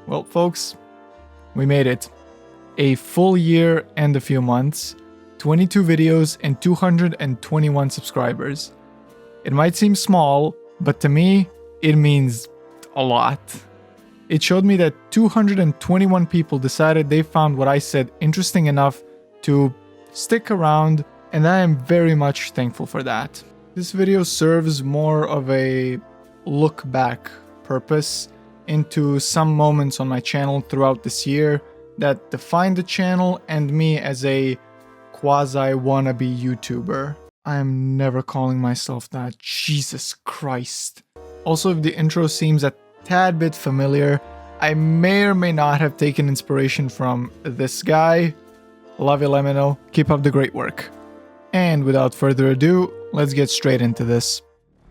Well, folks, we made it. A full year and a few months, 22 videos and 221 subscribers. It might seem small, but to me, it means a lot. It showed me that 221 people decided they found what I said interesting enough to stick around, and I am very much thankful for that. This video serves more of a look back purpose into some moments on my channel throughout this year that defined the channel and me as a quasi wannabe YouTuber. I am never calling myself that, Jesus Christ. Also, if the intro seems a tad bit familiar, I may or may not have taken inspiration from this guy. Love you, LEMMiNO. Keep up the great work. And without further ado, let's get straight into this.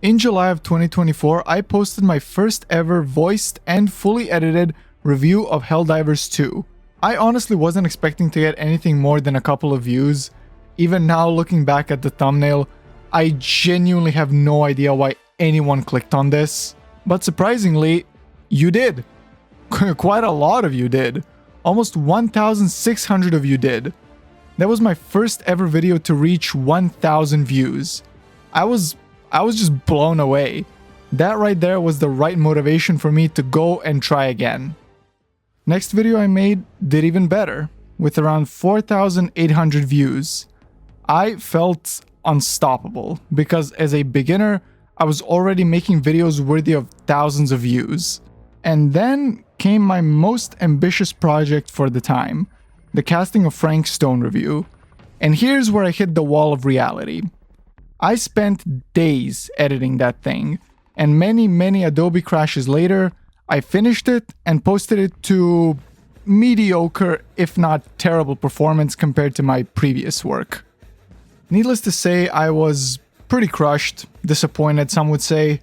In July of 2024, I posted my first ever voiced and fully edited review of Helldivers 2. I honestly wasn't expecting to get anything more than a couple of views. Even now, looking back at the thumbnail, I genuinely have no idea why anyone clicked on this. But surprisingly, you did. Quite a lot of you did. Almost 1,600 of you did. That was my first ever video to reach 1,000 views. I was just blown away. That right there was the right motivation for me to go and try again. Next video I made did even better, with around 4,800 views. I felt unstoppable, because as a beginner, I was already making videos worthy of thousands of views. And then came my most ambitious project for the time, the casting of Frank Stone review. And here's where I hit the wall of reality. I spent days editing that thing, and many Adobe crashes later, I finished it and posted it to mediocre, if not terrible performance compared to my previous work. Needless to say, I was pretty crushed, disappointed some would say,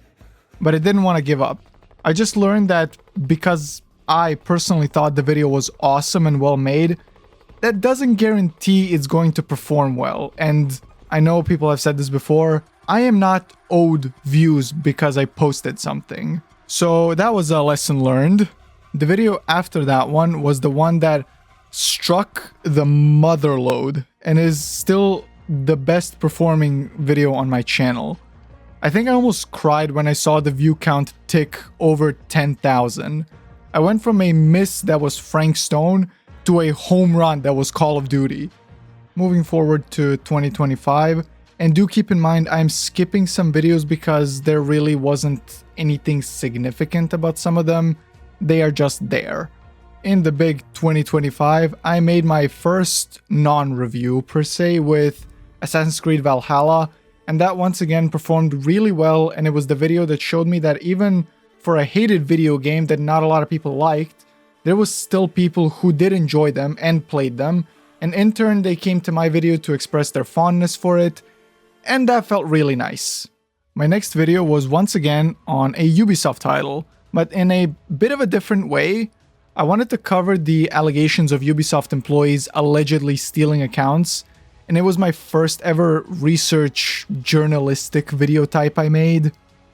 but I didn't want to give up. I just learned that because I personally thought the video was awesome and well made, that doesn't guarantee it's going to perform well. And I know people have said this before, I am not owed views because I posted something. So that was a lesson learned. The video after that one was the one that struck the mother load and is still the best performing video on my channel. I think I almost cried when I saw the view count tick over 10,000. I went from a miss that was Frank Stone to a home run that was Call of Duty. Moving forward to 2025, and do keep in mind I'm skipping some videos because there really wasn't anything significant about some of them. They are just there. In the big 2025, I made my first non-review per se with Assassin's Creed Valhalla, and that once again performed really well, and it was the video that showed me that even for a hated video game that not a lot of people liked, there was still people who did enjoy them and played them, and in turn they came to my video to express their fondness for it, and that felt really nice. My next video was once again on a Ubisoft title, but in a bit of a different way. I wanted to cover the allegations of Ubisoft employees allegedly stealing accounts, and it was my first ever research journalistic video type I made.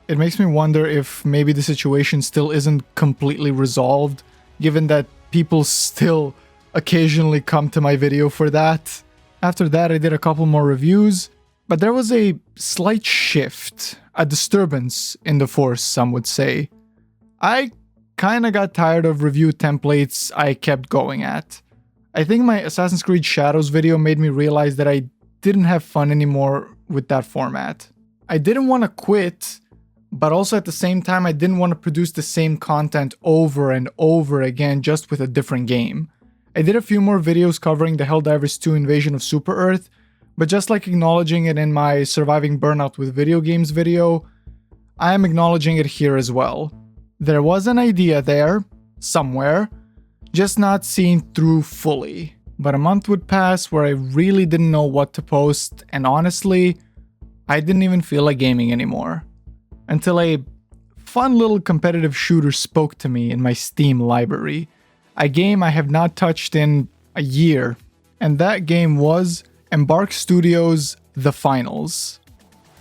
It makes me wonder if maybe the situation still isn't completely resolved, given that people still occasionally come to my video for that. After that I did a couple more reviews, but there was a slight shift, a disturbance in the force, some would say. I kinda got tired of review templates I kept going at. I think my Assassin's Creed Shadows video made me realize that I didn't have fun anymore with that format. I didn't want to quit, but also at the same time I didn't want to produce the same content over and over again just with a different game. I did a few more videos covering the Helldivers 2 Invasion of Super Earth, but just like acknowledging it in my Surviving Burnout with Video Games video, I am acknowledging it here as well. There was an idea there, somewhere, just not seen through fully. But a month would pass where I really didn't know what to post, and honestly, I didn't even feel like gaming anymore. Until a fun little competitive shooter spoke to me in my Steam library. A game I have not touched in a year, and that game was Embark Studios' The Finals.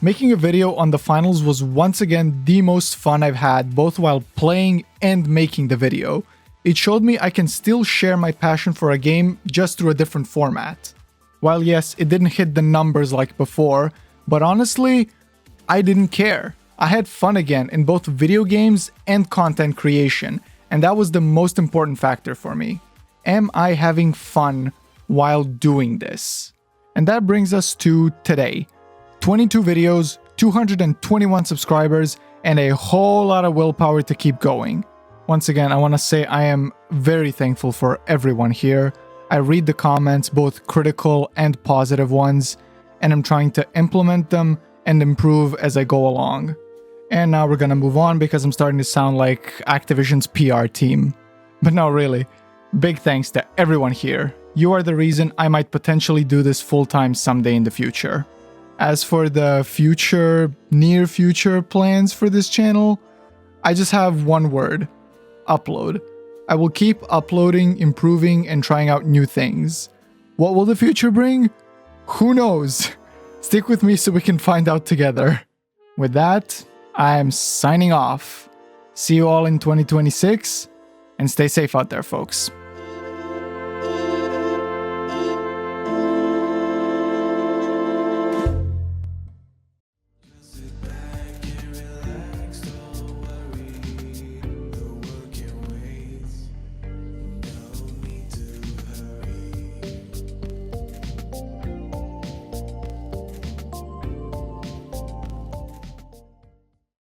Making a video on the finals was once again the most fun I've had, both while playing and making the video. It showed me I can still share my passion for a game just through a different format. While yes, it didn't hit the numbers like before, but honestly, I didn't care. I had fun again in both video games and content creation, and that was the most important factor for me. Am I having fun while doing this? And that brings us to today. 22 videos, 221 subscribers, and a whole lot of willpower to keep going. Once again, I want to say I am very thankful for everyone here. I read the comments, both critical and positive ones, and I'm trying to implement them and improve as I go along. And now we're gonna move on because I'm starting to sound like Activision's PR team. But no, really, big thanks to everyone here. You are the reason I might potentially do this full-time someday in the future. As for the near future plans for this channel, I just have one word: upload. I will keep uploading, improving, and trying out new things. What will the future bring? Who knows? Stick with me so we can find out together. With that, I'm signing off. See you all in 2026, and stay safe out there, folks.